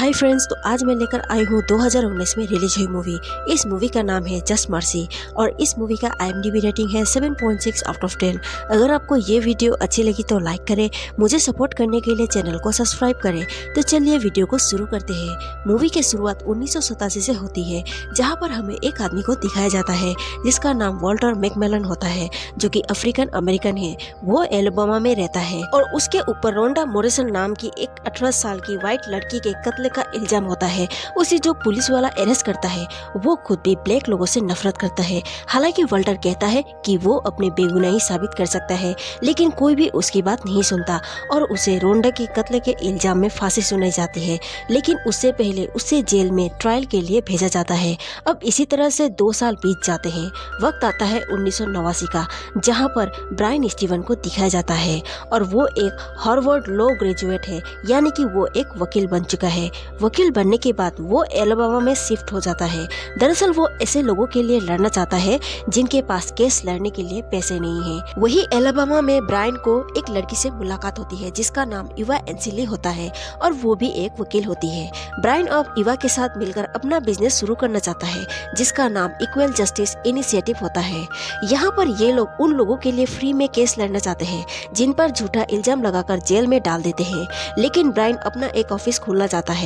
Hi friends, तो आज मैं लेकर आई हूँ 2019 में रिलीज हुई मूवी। इस मूवी का नाम है जस्ट मर्सी और इस मूवी का IMDb रेटिंग है 7.6 आउट ऑफ 10। अगर आपको ये वीडियो अच्छी लगी तो लाइक करें, मुझे सपोर्ट करने के लिए चैनल को सब्सक्राइब करें। तो चलिए वीडियो को शुरू करते हैं। मूवी की शुरुआत 1987 से होती है, जहाँ पर हमें एक आदमी को दिखाया जाता है जिसका नाम वॉल्टर मैकमिलन होता है, जो कि अफ्रीकन अमेरिकन है। वो एलबामा में रहता है और उसके ऊपर रोंडा मॉरिसन नाम की एक 18 साल की व्हाइट लड़की के कत्ल का इल्जाम होता है। उसे जो पुलिस वाला अरेस्ट करता है वो खुद भी ब्लैक लोगों से नफरत करता है। हालांकि वॉल्टर कहता है कि वो अपने बेगुनाही साबित कर सकता है, लेकिन कोई भी उसकी बात नहीं सुनता और उसे रोंडा के कत्ल के इल्जाम में फांसी सुनाई जाती है। लेकिन उससे पहले उसे जेल में ट्रायल के लिए भेजा जाता है। अब इसी तरह से 2 साल बीत जाते हैं। वक्त आता है 1989 का, जहाँ पर ब्रायन स्टीवन को दिखाया जाता है और वो एक हार्वर्ड लॉ ग्रेजुएट है, यानी कि वो एक वकील बन चुका है। वकील बनने के बाद वो एलबामा में शिफ्ट हो जाता है। दरअसल वो ऐसे लोगों के लिए लड़ना चाहता है जिनके पास केस लड़ने के लिए पैसे नहीं है। वही एलबामा में ब्रायन को एक लड़की से मुलाकात होती है जिसका नाम इवा एंसिली होता है और वो भी एक वकील होती है। ब्रायन अब इवा के साथ मिलकर अपना बिजनेस शुरू करना चाहता है जिसका नाम इक्वल जस्टिस इनिशिएटिव होता है। यहाँ पर ये लोग उन लोगों के लिए फ्री में केस लड़ना चाहते हैं जिन पर झूठा इल्जाम लगाकर जेल में डाल देते हैं। लेकिन ब्रायन अपना एक ऑफिस खोलना चाहता है,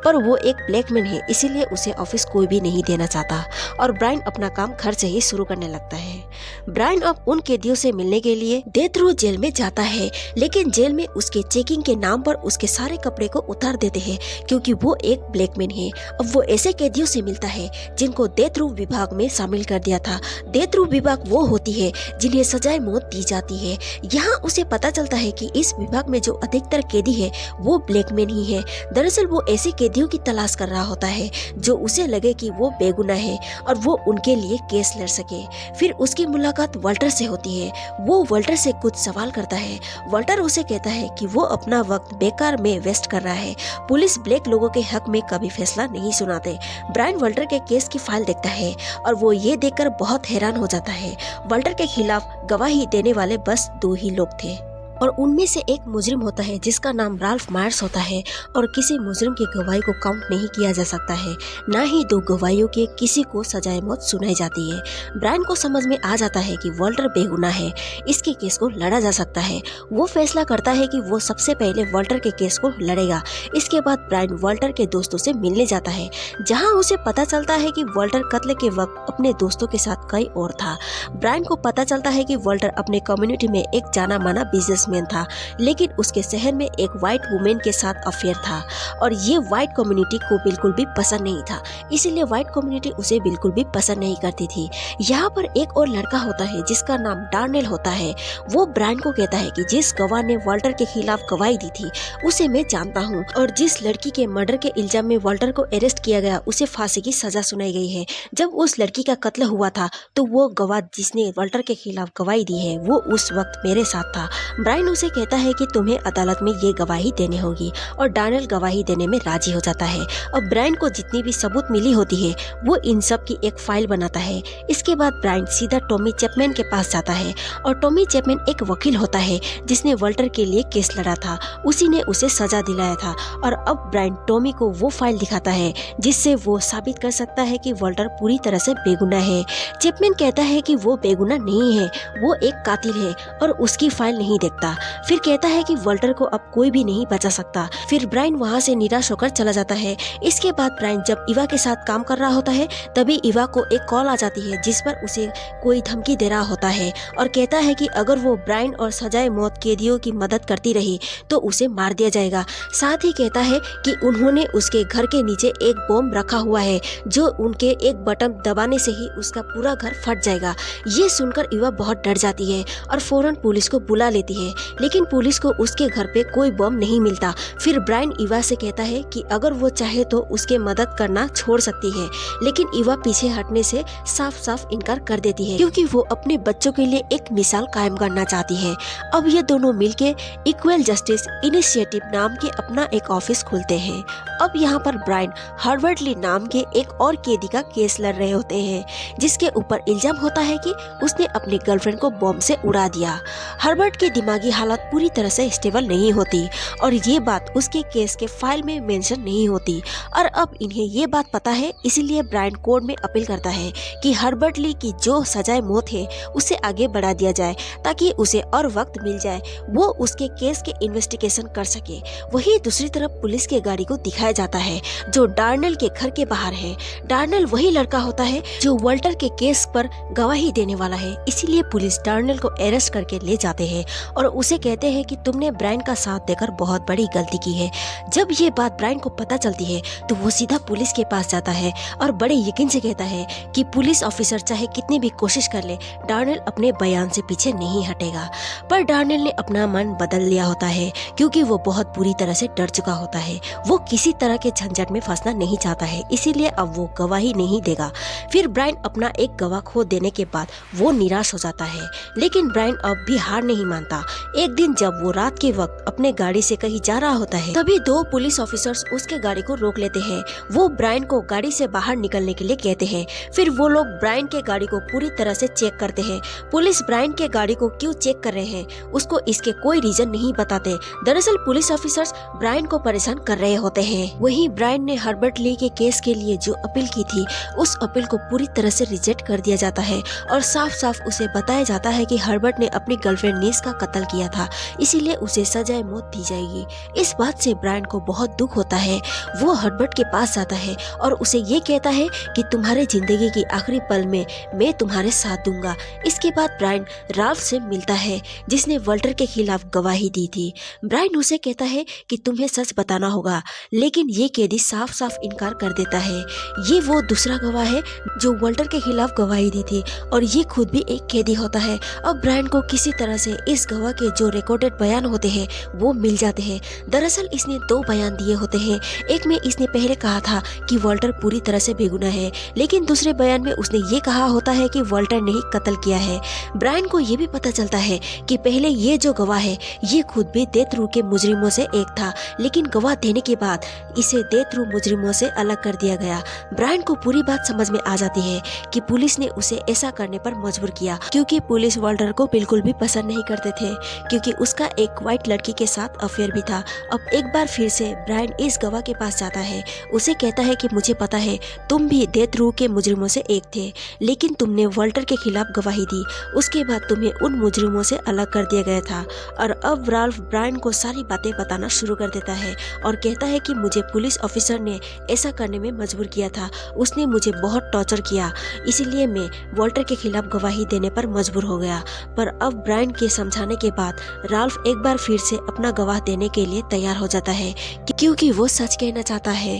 पर वो एक ब्लैकमैन है, इसीलिए उसे ऑफिस कोई भी नहीं देना चाहता और ब्रायन अपना काम घर से ही शुरू करने लगता है। ब्रायन अब उन कैदियों से मिलने के लिए डेथ रो जेल में जाता है, लेकिन जेल में उसके चेकिंग के नाम पर उसके सारे कपड़े को उतार देते हैं क्योंकि वो एक ब्लैकमैन है। अब वो ऐसे कैदियों से मिलता है जिनको डेथ रो विभाग में शामिल कर दिया था। डेथ रो विभाग वो होती है जिन्हें सजाए मौत दी जाती है। यहाँ उसे पता चलता है कि इस विभाग में जो अधिकतर कैदी है वो ब्लैकमैन ही है। दरअसल वो ऐसे कैदियों की तलाश कर रहा होता है जो उसे लगे कि वो बेगुनाह है और वो उनके लिए केस लड़ सके। फिर उसकी मुलाकात वॉल्टर से होती है। वो वॉल्टर से कुछ सवाल करता है। वॉल्टर उसे कहता है कि वो अपना वक्त बेकार में वेस्ट कर रहा है। पुलिस ब्लैक लोगों के हक में कभी फैसला नहीं सुनाते। ब्रायन वॉल्टर के केस की फाइल देखता है और वो ये देखकर बहुत हैरान हो जाता है। वॉल्टर के खिलाफ गवाही देने वाले बस 2 ही लोग थे और उनमें से एक मुजरिम होता है जिसका नाम राल्फ मायर्स होता है और किसी मुजरिम की गवाही को काउंट नहीं किया जा सकता है, ना ही 2 गवाहियों के किसी को सजाए मौत सुनाई जाती है। ब्रायन को समझ में आ जाता है कि वॉल्टर बेगुनाह है, इसके केस को लड़ा जा सकता है। वो फैसला करता है कि वो सबसे पहले वॉल्टर के केस को लड़ेगा। इसके बाद ब्रायन वॉल्टर के दोस्तों से मिलने जाता है, जहाँ उसे पता चलता है कि वॉल्टर कत्ल के वक्त अपने दोस्तों के साथ कहीं और था। ब्रायन को पता चलता है कि वॉल्टर अपने कम्युनिटी में एक जाना माना बिजनेसमैन था, लेकिन उसके शहर में एक व्हाइट वुमेन के साथ अफेयर था और ये व्हाइट कम्युनिटी को बिल्कुल भी पसंद नहीं था, इसीलिए व्हाइट कम्युनिटी उसे बिल्कुल भी पसंद नहीं करती थी। यहाँ पर एक और लड़का होता है जिसका नाम डार्नेल होता है। वो ब्रायन को कहता है कि जिस गवाह ने वॉल्टर के खिलाफ गवाही दी थी उसे मैं जानता हूँ और जिस लड़की के मर्डर के इल्जाम में वॉल्टर को अरेस्ट किया गया उसे फांसी की सजा सुनाई गई है। जब उस लड़की का कत्ल हुआ था तो वो गवाह जिसने वॉल्टर के खिलाफ गवाही दी है वो उस वक्त मेरे साथ था। ब्रायन उसे कहता है कि तुम्हें अदालत में ये गवाही देनी होगी और डार्नेल गवाही देने में राजी हो जाता है। अब ब्रायन को जितनी भी सबूत मिली होती है वो इन सब की एक फाइल बनाता है। इसके बाद ब्रायन सीधा टॉमी चैपमैन के पास जाता है और टॉमी चैपमैन एक वकील होता है जिसने वॉल्टर के लिए केस लड़ा था, उसी ने उसे सजा दिलाया था। और अब ब्रायन टॉमी को वो फाइल दिखाता है जिससे वो साबित कर सकता है कि वॉल्टर पूरी तरह से बेगुनाह है। चैपमैन कहता है कि वो बेगुनाह नहीं है, वो एक कातिल है और उसकी फाइल नहीं देखता। फिर कहता है कि वॉल्टर को अब कोई भी नहीं बचा सकता। फिर ब्रायन वहाँ से निराश होकर चला जाता है। इसके बाद ब्रायन जब इवा के साथ काम कर रहा होता है तभी इवा को एक कॉल आ जाती है जिस पर उसे कोई धमकी दे रहा होता है और कहता है कि अगर वो ब्रायन और सजाए मौत कैदियों की मदद करती रही तो उसे मार दिया जाएगा। साथ ही कहता है कि उन्होंने उसके घर के नीचे एक बॉम्ब रखा हुआ है जो उनके एक बटन दबाने से ही उसका पूरा घर फट जाएगा। ये सुनकर इवा बहुत डर जाती है और फौरन पुलिस को बुला लेती है, लेकिन पुलिस को उसके घर पे कोई बम नहीं मिलता। फिर ब्रायन इवा से कहता है कि अगर वो चाहे तो उसके मदद करना छोड़ सकती है, लेकिन इवा पीछे हटने से साफ साफ इनकार कर देती है क्योंकि वो अपने बच्चों के लिए एक मिसाल कायम करना चाहती है। अब ये दोनों मिलके इक्वल जस्टिस इनिशिएटिव नाम के अपना एक ऑफिस खोलते हैं। अब यहाँ पर ब्रायन हार्वर्ड ली नाम के एक और कैदी का केस लड़ रहे होते हैं जिसके ऊपर इल्जाम होता है कि उसने अपनी गर्लफ्रेंड को बॉम्ब से उड़ा दिया। हार्वर्ड के दिमागी की हालत पूरी तरह से स्टेबल नहीं होती और ये बात उसके केस के फाइल में मेंशन नहीं होती। और अब इन्हें ये बात पता है, इसीलिए ब्रायन कोर्ट में अपील करता है कि हर्बर्ट ली की जो सजाए मौत है उसे आगे बढ़ा दिया जाए ताकि उसे और वक्त मिल जाए, वो उसके केस के इन्वेस्टिगेशन कर सके। वहीं दूसरी तरफ पुलिस के गाड़ी को दिखाया जाता है जो डार्नेल के घर के बाहर है। डार्नेल वही लड़का होता है जो वॉल्टर के केस पर गवाही देने वाला है, इसीलिए पुलिस डार्नेल को अरेस्ट करके ले जाते हैं और उसे कहते हैं कि तुमने ब्रायन का साथ देकर बहुत बड़ी गलती की है। जब ये बात ब्रायन को पता चलती है तो वो सीधा पुलिस के पास जाता है और बड़े यकीन से कहता है कि पुलिस ऑफिसर चाहे कितनी भी कोशिश कर ले, डार्नेल अपने बयान से पीछे नहीं हटेगा। पर डार्नेल ने अपना मन बदल लिया होता है क्योंकि वो बहुत बुरी तरह से डर चुका होता है। वो किसी तरह के झंझट में फंसना नहीं चाहता है, इसीलिए अब वो गवाही नहीं देगा। फिर ब्रायन अपना एक गवाह खो देने के बाद वो निराश हो जाता है, लेकिन ब्रायन अब भी हार नहीं मानता। एक दिन जब वो रात के वक्त अपने गाड़ी से कहीं जा रहा होता है, तभी दो पुलिस ऑफिसर्स उसके गाड़ी को रोक लेते हैं। वो ब्रायन को गाड़ी से बाहर निकलने के लिए कहते हैं। फिर वो लोग ब्रायन के गाड़ी को पूरी तरह से चेक करते हैं। पुलिस ब्रायन के गाड़ी को क्यों चेक कर रहे हैं उसको इसके कोई रीजन नहीं बताते। दरअसल पुलिस ऑफिसर्स ब्रायन को परेशान कर रहे होते हैं। वहीं ब्रायन ने हर्बर्ट ली के केस के लिए जो अपील की थी उस अपील को पूरी तरह से रिजेक्ट कर दिया जाता है और साफ साफ उसे बताया जाता है कि हर्बर्ट ने अपनी गर्लफ्रेंड नेस का कत्ल किया था, इसीलिए उसे सजाए मौत दी जाएगी। इस बात से ब्रायन को बहुत दुख होता है। वो हर्बर्ट के पास जाता है और उसे ये कहता है कि तुम्हारे जिंदगी की आखिरी पल में मैं तुम्हारे साथ दूंगा। इसके बाद ब्रायन राल्फ से मिलता है जिसने वॉल्टर के खिलाफ गवाही दी थी। ब्रायन उसे कहता है कि तुम्हें सच बताना होगा, लेकिन ये कैदी साफ साफ इनकार कर देता है। ये वो दूसरा गवाह है जो वॉल्टर के खिलाफ गवाही दी थी और ये खुद भी एक कैदी होता है। अब ब्रायन को किसी तरह से इस गवाह के जो रिकॉर्डेड बयान होते हैं वो मिल जाते हैं। दरअसल इसने दो बयान दिए होते हैं। एक में इसने पहले कहा था कि वॉल्टर पूरी तरह से बेगुनाह है, लेकिन दूसरे बयान में उसने ये कहा होता है कि वॉल्टर ने ही कत्ल किया है। ब्रायन को ये भी पता चलता है कि पहले ये जो गवाह है ये खुद भी डेथ रो के मुजरिमों से एक था, लेकिन गवाह देने के बाद इसे डेथ रो मुजरिमों से अलग कर दिया गया। ब्रायन को पूरी बात समझ में आ जाती है कि पुलिस ने उसे ऐसा करने पर मजबूर किया क्योंकि पुलिस वॉल्टर को बिल्कुल भी पसंद नहीं करते थे क्योंकि उसका एक व्हाइट लड़की के साथ अफेयर भी था। अब एक बार फिर से ब्रायन इस गवाह के पास जाता है। उसे कहता है कि मुझे पता है तुम भी डेथ रो के मुजरिमों से एक थे, लेकिन तुमने वॉल्टर के खिलाफ गवाही दी, उसके बाद तुम्हें उन मुजरिमों से अलग कर दिया गया था। और अब राल्फ ब्रायन को सारी बातें बताना शुरू कर देता है और कहता है कि मुझे पुलिस ऑफिसर ने ऐसा करने में मजबूर किया था, उसने मुझे बहुत टॉर्चर किया, इसीलिए मैं वॉल्टर के खिलाफ गवाही देने पर मजबूर हो गया। पर अब ब्रायन के समझाने के बाद राल्फ एक बार फिर से अपना गवाह देने के लिए तैयार हो जाता है क्योंकि वो सच कहना चाहता है।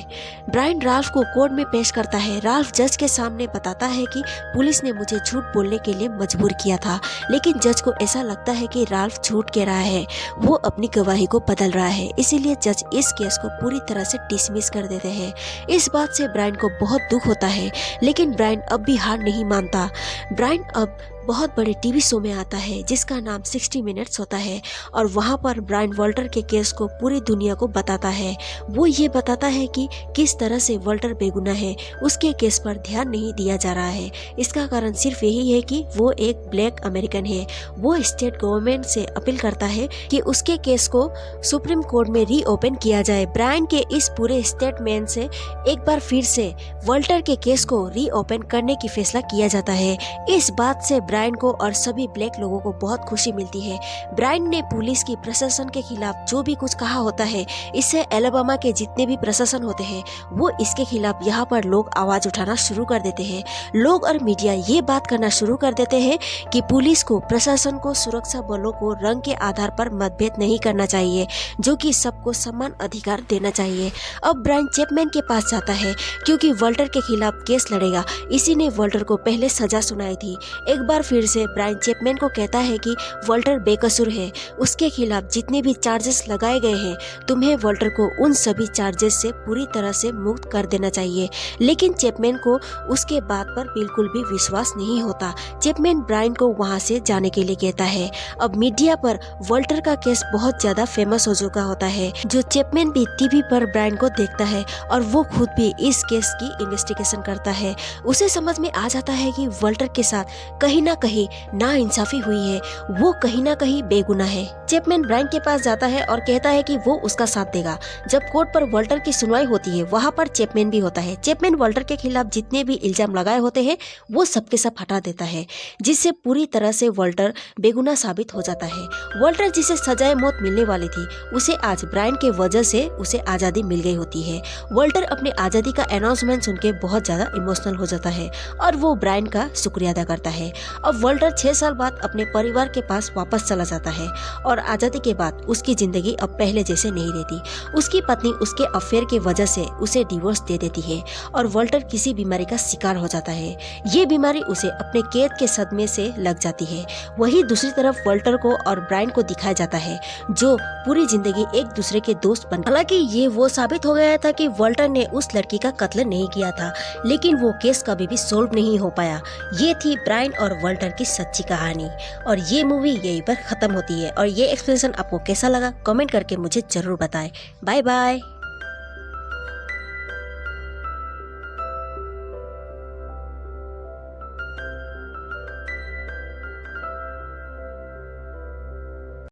ब्रायन राल्फ को कोर्ट में पेश करता है। राल्फ जज के सामने बताता है कि पुलिस ने मुझे झूठ बोलने के लिए मजबूर किया था, लेकिन जज को ऐसा लगता है कि राल्फ झूठ कह रहा है, वो अपनी गवाही को बदल रहा है, इसीलिए जज इस केस को पूरी तरह से डिसमिस कर देते हैं। इस बात से ब्रायन को बहुत दुख होता है, लेकिन ब्रायन अब भी हार नहीं मानता। ब्रायन अब बहुत बड़े टीवी शो में आता है जिसका नाम 60 मिनट्स होता है और वहाँ पर ब्रायन वॉल्टर के केस को पूरी दुनिया को बताता है। वो ये बताता है कि किस तरह से वॉल्टर बेगुनाह है, उसके केस पर ध्यान नहीं दिया जा रहा है। इसका कारण सिर्फ यही है कि वो एक ब्लैक अमेरिकन है। वो स्टेट गवर्नमेंट से अपील करता है कि उसके केस को सुप्रीम कोर्ट में रीओपन किया जाए। ब्रायन के इस पूरे स्टेटमेंट से एक बार फिर से वॉल्टर के केस को रीओपन करने की फैसला किया जाता है। इस बात से ब्रायन को और सभी ब्लैक लोगों को बहुत खुशी मिलती है। ब्रायन ने पुलिस की प्रशासन के खिलाफ जो भी कुछ कहा होता है, इससे एलाबामा के जितने भी प्रशासन होते हैं वो इसके खिलाफ यहाँ पर लोग आवाज उठाना शुरू कर देते हैं। लोग और मीडिया ये बात करना शुरू कर देते हैं कि पुलिस को, प्रशासन को, सुरक्षा बलों को रंग के आधार पर मतभेद नहीं करना चाहिए, जो कि सबको समान अधिकार देना चाहिए। अब ब्रायन चैपमैन के पास जाता है क्योंकि वॉल्टर के खिलाफ केस लड़ेगा। इसी ने वॉल्टर को पहले सजा सुनाई थी। एक बार फिर से ब्रायन चैपमैन को कहता है कि वॉल्टर बेकसूर है, उसके खिलाफ जितने भी चार्जेस लगाए गए हैं तुम्हें वॉल्टर को उन सभी चार्जेस से पूरी तरह से मुक्त कर देना चाहिए। लेकिन चैपमैन को उसके बात पर बिल्कुल भी विश्वास नहीं होता। चैपमैन ब्रायन को वहां से जाने के लिए कहता है। अब मीडिया पर वॉल्टर का केस बहुत ज्यादा फेमस हो चुका होता है, जो चैपमैन भी टीवी पर ब्रायन को देखता है और वो खुद भी इस केस की इन्वेस्टिगेशन करता है। उसे समझ में आ जाता है कि वॉल्टर के साथ कहीं ना कहीं नाइंसाफी हुई है, वो कहीं ना कहीं बेगुनाह है। चैपमैन ब्रायन के पास जाता है और कहता है कि वो उसका साथ देगा। जब कोर्ट पर वॉल्टर की सुनवाई होती है, वहाँ पर चैपमैन भी होता है। चैपमैन वॉल्टर के खिलाफ जितने भी इल्जाम लगाए होते हैं वो सबके सब हटा देता है, जिससे पूरी तरह से वॉल्टर बेगुनाह साबित हो जाता है। वॉल्टर जिसे सजाए मौत मिलने वाली थी, उसे आज ब्रायन के वजह से उसे आज़ादी मिल गई होती है। वॉल्टर अपनी आज़ादी का अनाउंसमेंट सुन के बहुत ज़्यादा इमोशनल हो जाता है और वो ब्रायन का शुक्रिया अदा करता है। अब वॉल्टर 6 साल बाद अपने परिवार के पास वापस चला जाता है और आज़ादी के बाद उसकी ज़िंदगी अब पहले जैसे नहीं रहती। उसकी पत्नी उसके अफेयर की वजह से उसे डिवोर्स दे देती है और वॉल्टर किसी बीमारी का शिकार हो जाता है। ये बीमारी उसे अपने कैद के सदमे से लग जाती है। वहीं दूसरी तरफ वॉल्टर को और ब्रायन को दिखाया जाता है जो पूरी जिंदगी एक दूसरे के दोस्त बन। हालांकि ये वो साबित हो गया था कि वॉल्टर ने उस लड़की का कत्ल नहीं किया था, लेकिन वो केस कभी भी सोल्व नहीं हो पाया। ये थी ब्रायन और वॉल्टर की सच्ची कहानी और ये मूवी यहीं पर खत्म होती है। और ये एक्सप्लेनेशन आपको कैसा लगा कमेंट करके मुझे जरूर बताएं। Bye bye.